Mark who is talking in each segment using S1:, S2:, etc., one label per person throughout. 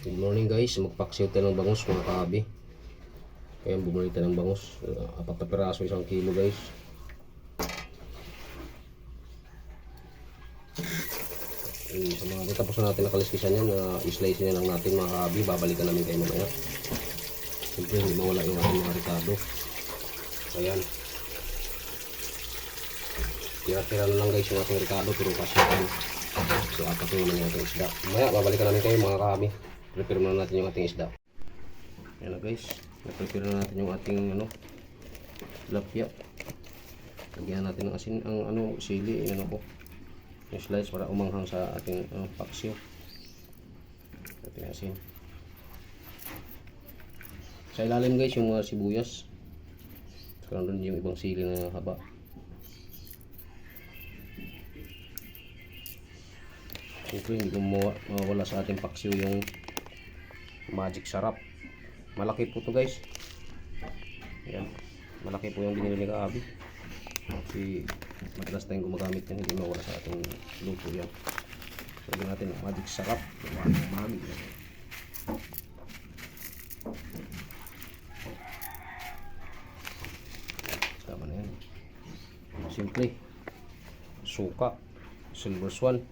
S1: Good morning guys, magpaksiw tayo ng bangus mga kaabi. Kaya bumili tayo ng bangus, 4 na piraso, 1 kilo guys. Sa mga tapos na natin nakaliskisan yan, i-slice na lang natin mga kaabi. Babalikan namin kayo mamaya. Siyempre hindi mawala yung ating mga ricado. Ayan, tira-tira na lang guys yung ating ricado, pero pasyakan. So apat yung naman yung ating isda. Mamaya babalikan namin kayo mga kaabi. Prepare muna natin yung ating isda. Ayan na guys, prepare na natin yung ating tilapia. Lagyan natin ng asin, ang sili, ko yung slice para umanghang sa ating paksiw. Ating asin. Sa ilalim guys yung sibuyas. Saka doon yung ibang sili na haba. Siyempre hindi ko mawala sa ating paksiw yung magic sarap. Malaki po to guys. Ayan, malaki po yung binili ni Kaabi. Kasi madalas tayong gumagamit yan, hindi mawala sa ating luto yan. Lagyan natin ang magic sarap. Magic. Sama na yan. Simple. Suka. Silver swan.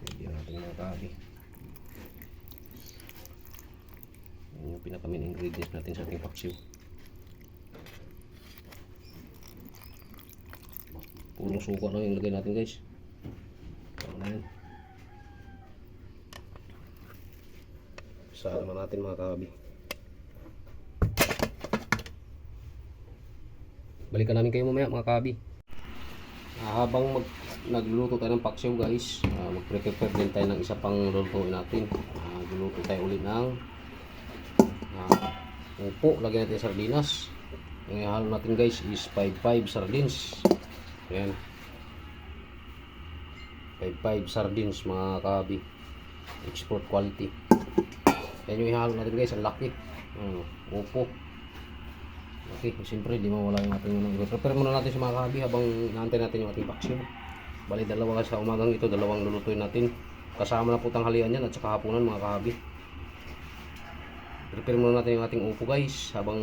S1: Lagyan natin mga Kaabi. Yung pinaka-main ingredients natin sa ating paksiw. Purong suka lang yung lagay natin guys. Ayan. Isa naman natin mga Kaabi. Balikan namin kayo mamaya mga Kaabi. Habang nagluluto tayo ng paksiw guys, mag-prepare din tayo ng isa pang lulutuin natin. Luluto tayo ulit ng upo. Lagyan natin sardinas. Yung ihalo natin guys is 5-5 sardines. Ayan, 5-5 sardines mga Kaabi, export quality. Yan yung ihalo natin guys, ang laki. Upo laki. Siyempre di mawala yung ating prepare muna natin sa mga Kaabi habang naantay natin yung ating paksiw. Bali dalawa sa umagang ito, dalawang lulutuin natin. Kasama na po tanghalian yan at saka hapunan mga Kaabi. Prepare muna natin yung ating upo guys habang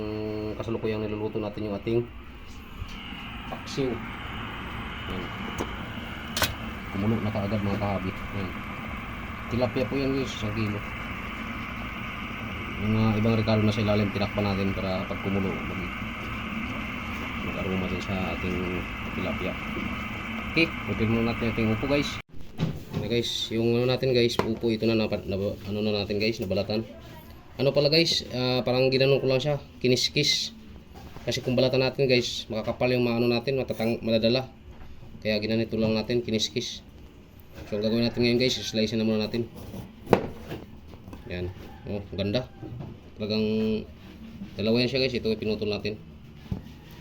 S1: kasalukuyang niluluto natin yung ating paksiw. Yan. Kumulo na kaagad mga Kaabi. Yan. Tilapia po yan guys, 1 kilo. Yung ibang recalo na sa ilalim, tinakpan natin para pag kumulo mag-aroma din sa ating tilapia. Okay, prepare muna natin yung ating upo guys. Yan guys, yung natin guys, upo ito na, natin guys, nabalatan. Pala guys, parang ginanon ko lang siya, kiniskis. Kasi kung balatan natin guys, makakapal yung natin, madadala. Kaya ginanito lang natin, kiniskis. So ang gagawin natin ngayon guys, slice na muna natin. Yan, ganda. Talagang dalawa yan siya guys, ito pinutol natin.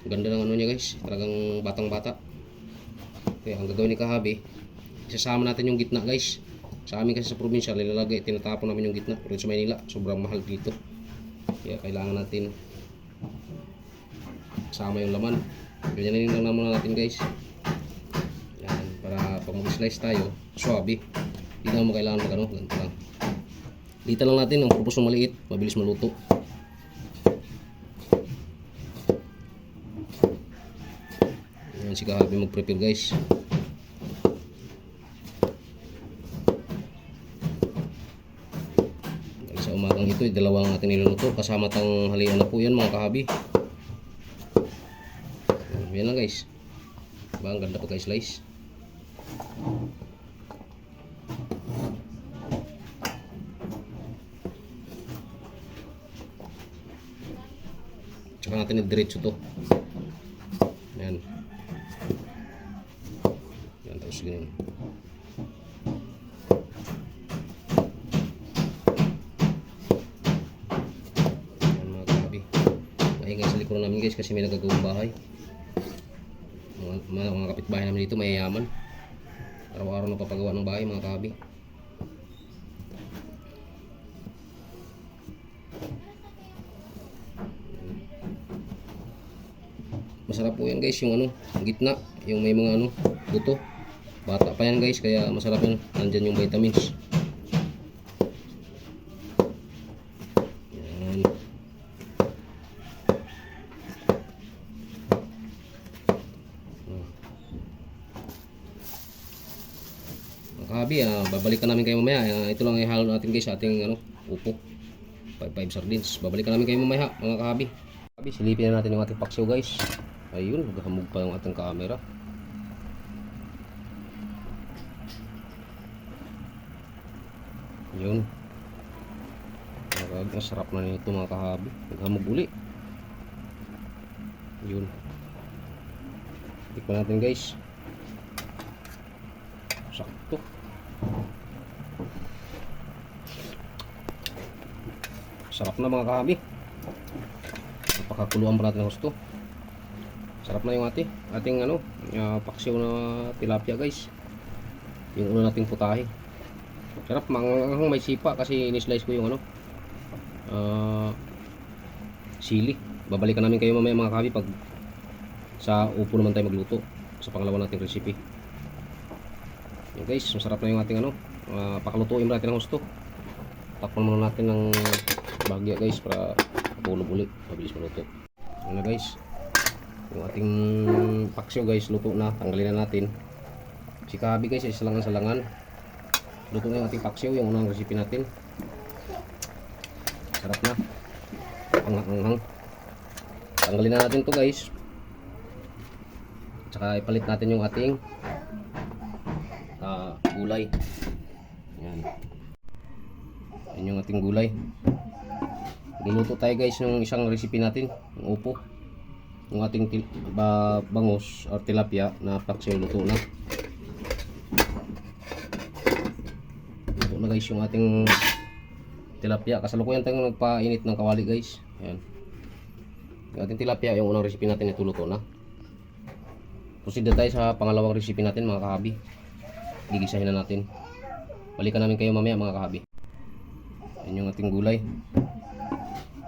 S1: Ganda ng niya guys, talagang batang bata. Kaya ang gagawin ni Kaabi, isasama natin yung gitna guys. Sa amin kasi sa probinsya, nilalagay, tinatapon namin yung gitna. Pero sa Maynila, sobrang mahal dito. Kaya kailangan natin sama yung laman. Ganyan lang muna natin guys. Yan, para pag mag-slice tayo, swabe. Hindi na mo kailangan ganito lang. Dito lang natin, ang purpose ng maliit, mabilis maluto. Yan si Kaabi mag-prepare guys. Umagang ito, dalawang natin niluluto kasama tanghalian na po yan mga Kaabi. Yan lang guys. Ang ganda po guys, slice. Tsaka natin i-diretso to. Yan. Yan, tapos ganyan. Maingay sa likuran namin guys kasi may nagagawang bahay. Mga kapitbahay namin dito mayayaman. Araw-araw napapagawa ng bahay mga Kaabi. Masarap po yan guys, yung gitna, yung may mga buto. Bata pa yan guys, kaya masarap yan. Nandyan yung vitamins. kahabi, babalikan namin kayo mamaya. Ito lang ihalo natin guys sa ating upo. 5 sardines. Babalikan namin kayo mamaya mga kahabi. Kahabi, silipin na natin yung ating paksiw guys. Ayun, maghamog pa yung ating camera. Yun. Masarap na nito mga kahabi. Maghamog uli. Yun. Tikman natin guys. Sakto. Sarap na mga kahabi. Napakakuluan pa natin ng gusto. Sarap na yung ating paksiw na tilapia guys. Yung una nating putahe. Sarap, may sipa kasi in-slice ko yung sili. Babalikan namin kayo mamaya mga kahabi pag sa upo naman tayo magluto sa pangalawa nating recipe. Yan guys, masarap na yung ating pakalutuin natin ng gusto. Takpan muna natin ng bahagya guys para pulog ulit, mabilis maluto. Ano guys, yung ating paksiw guys luto na. Tanggalin na natin si kahabi guys, salangan-salangan. Luto na yung ating paksiw, yung unang recipe natin. Sarap na, anghang-anghang. Tanggalin na natin to guys, tsaka ipalit natin yung ating gulay. Yan. Yan yung ating gulay. Niluto tayo guys ng isang recipe natin, yung upo. Yung ating bangus or tilapia na paksiw luto na. Luto na guys yung ating tilapia. Kasalukuyan tayong nagpainit ng kawali guys. Ayan. Yung ating tilapia, yung unang recipe natin ito luto na. Proceed na tayo sa pangalawang recipe natin mga kahabi. Gigisahin na natin. Balikan namin kayo mamaya mga kahabi. Yan yung ating gulay.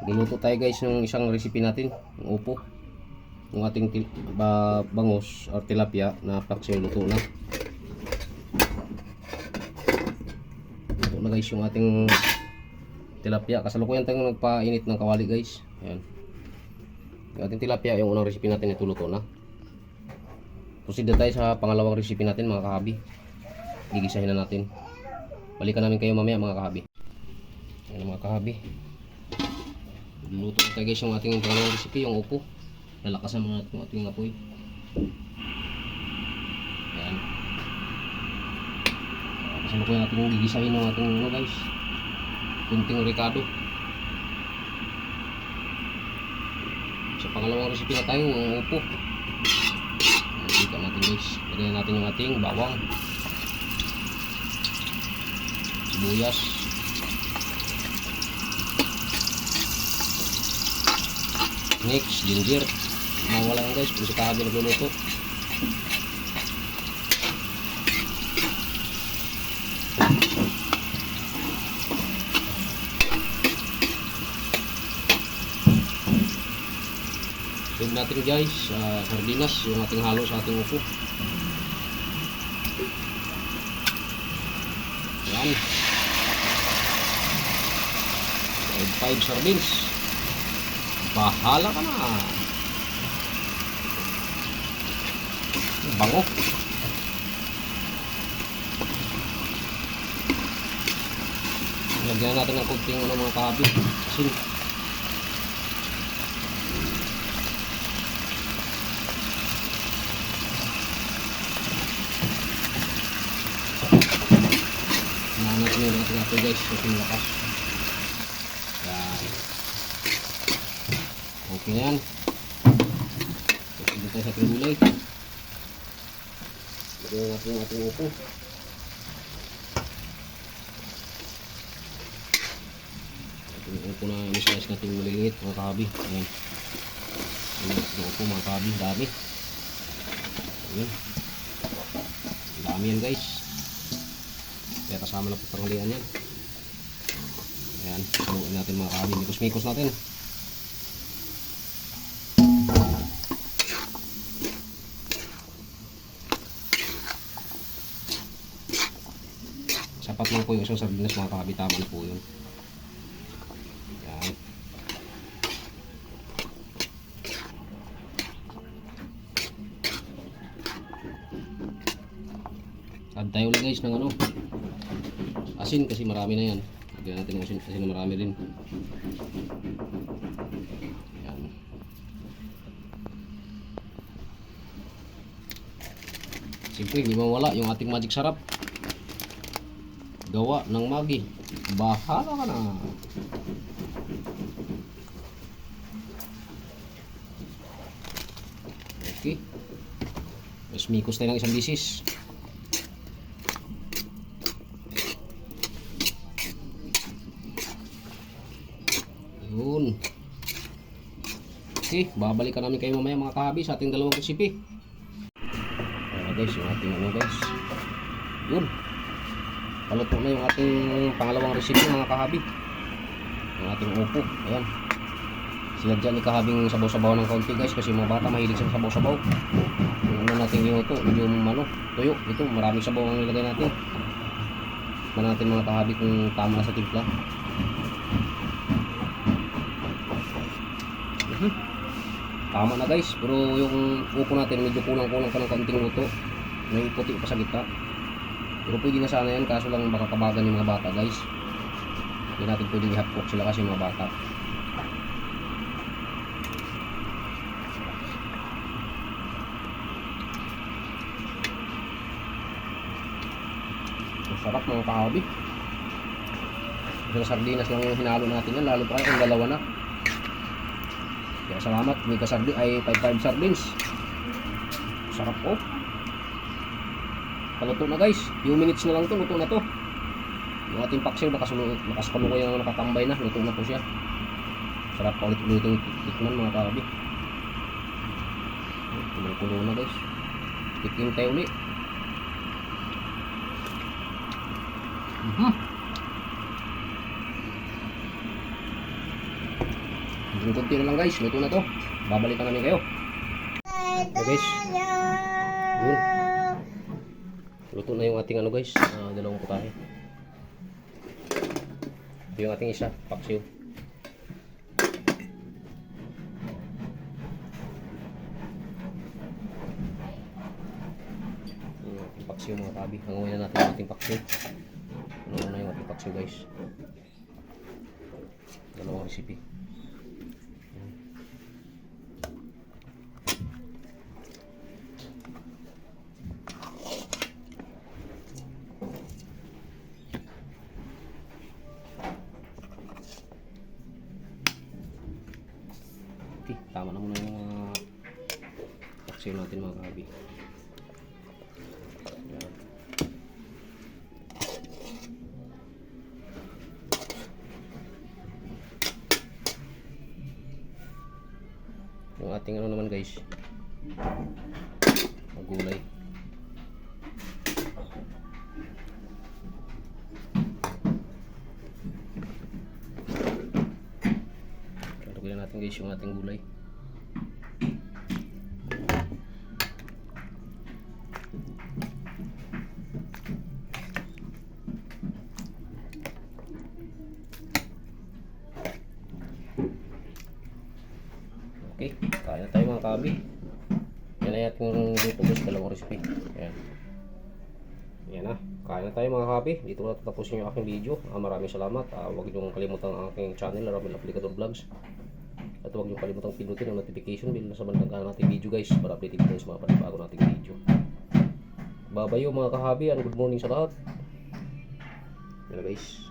S1: Niluto tayo guys ng isang recipe natin, yung upo. Yung ating bangus or tilapia na paksiw luto na. Luto na guys yung ating tilapia. Kasalukuyan tayong nagpainit ng kawali guys. Ayan. Yung ating tilapia, yung unang recipe natin ito luto na. Proceed na tayo sa pangalawang recipe natin mga kahabi. Gigisahin na natin. Balikan namin kayo mamaya mga kahabi. Ayan mga kahabi. Luto na tayo guys yung ating pangalawang recipe, yung upo. Lalakasan muna natin yung ating apoy. Ayan. Kasalukuyan natin yung gigisahin ng ating guys. Kunting ricado. Sa pangalawang recipe na tayo, yung upo. Dito natin guys, lagyan natin yung ating bawang, sibuyas, mix, ginger. Mawala yan guys kung si kahabi nagluluto. Sunod natin guys, sardinas, yung ating halo sa ating upo. Yan. 5 sardines. Bahala ka na. Bango. Lagyan natin ng kunting mga kahabi. Asin. Natin yung ating apoy guys, so pinalakas. Yan. Okay na yan. Pagkita tayo sa ating gulay. Lagyan natin yung ating upo. Ating upo na in-slice natin maliliit mga kahabi. Ayan. Ating upo mga kahabi, dami. Ayan. Dami yan guys. Kaya kasama na po tanghalian yan. Ayan, saluin natin mga kahabi. Mikos-mikos natin. Sapat lang po yung isang sardinas mga kahabi. Tama na po yun. Ayan. Add tayo ulit guys ng ano, asin kasi marami na yan. Lagyan natin ng asin na marami din. Yan. Siyempre, hindi mawala yung ating magic sarap. Gawa ng Maggi. Bahala ka na. Okay. Mas mikos tayo ng isang bisis. Yun. Okay, babalikan namin kayo mamaya mga kahabi sa ating dalawang recipe. Guys, yung ating ano guys. Yun. Paluto na yung ating pangalawang recipe mga kahabi. Yung ating upo. Ayan. Sinadya ni kahabing sabaw-sabaw ng konti guys kasi mga bata mahilig sa sabaw-sabaw. Yung ano natin ginuto, yung ano, tuyo. Ito, maraming sabaw ang nilagay natin. Tignan natin mga kahabi kung tama na sa timpla. Tama na guys, pero yung upo natin medyo kulang-kulang pa ng konting luto. May puti pa sa gitna. Pero pwede na sana yan, kaso lang baka kabagan yung mga bata guys. Hindi natin pwedeng i-hotcook sila kasi mga bata. Masarap mga kahabi. Isang sardinas lang yung hinalo natin yan, lalo pa kung dalawa na. Kaya salamat, may kasardi ay 5 sardines. Sarap po. Paluto na guys, few minutes na lang to, luto na to. Yung ating paksiw, nakasalukoy yung nakatambay na, luto na po siya. Sarap pa ulit-ulit yung tikman mga kahabi. Kulo na guys. Tikim tayo ulit. Yung kunti na lang guys, luto na to. Babalikan namin kayo. Okay guys. Yun. Luto na yung ating ano guys, dalawang putahe. Ito yung ating isa, paksiw. Yung ating paksiw mga kabi. Hanguin na natin yung ating paksiw. Ano na yung ating paksiw guys. Dalawang recipe. Okay, tama na muna yung mga paksiw natin mga kabi. Yung ating ano naman guys, magulay. Lagyan natin guys yung ating gulay. Okay, kaya tayo mga kabi. Yan ay ating luto guys, dalawang recipe. Ayan. Yan na, kaya na tayo mga kabi. Dito na tatapusin yung aking video. Maraming salamat. Huwag niyong kalimutan ang aking channel, Ramil Aplicador Vlogs. At huwag niyong kalimutan pindutin ang notification bell sa bandang kanan nating video guys para update kayo sa mga panibago nating video. Babayo mga kahabi, and good morning sa lahat. Yan na guys.